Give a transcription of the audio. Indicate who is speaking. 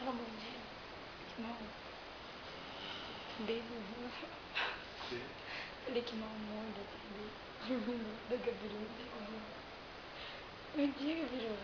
Speaker 1: Fala bom dia. Não. Beijo. Falei que mau humor da TV. Da Gabiru. Bom dia, Gabiru.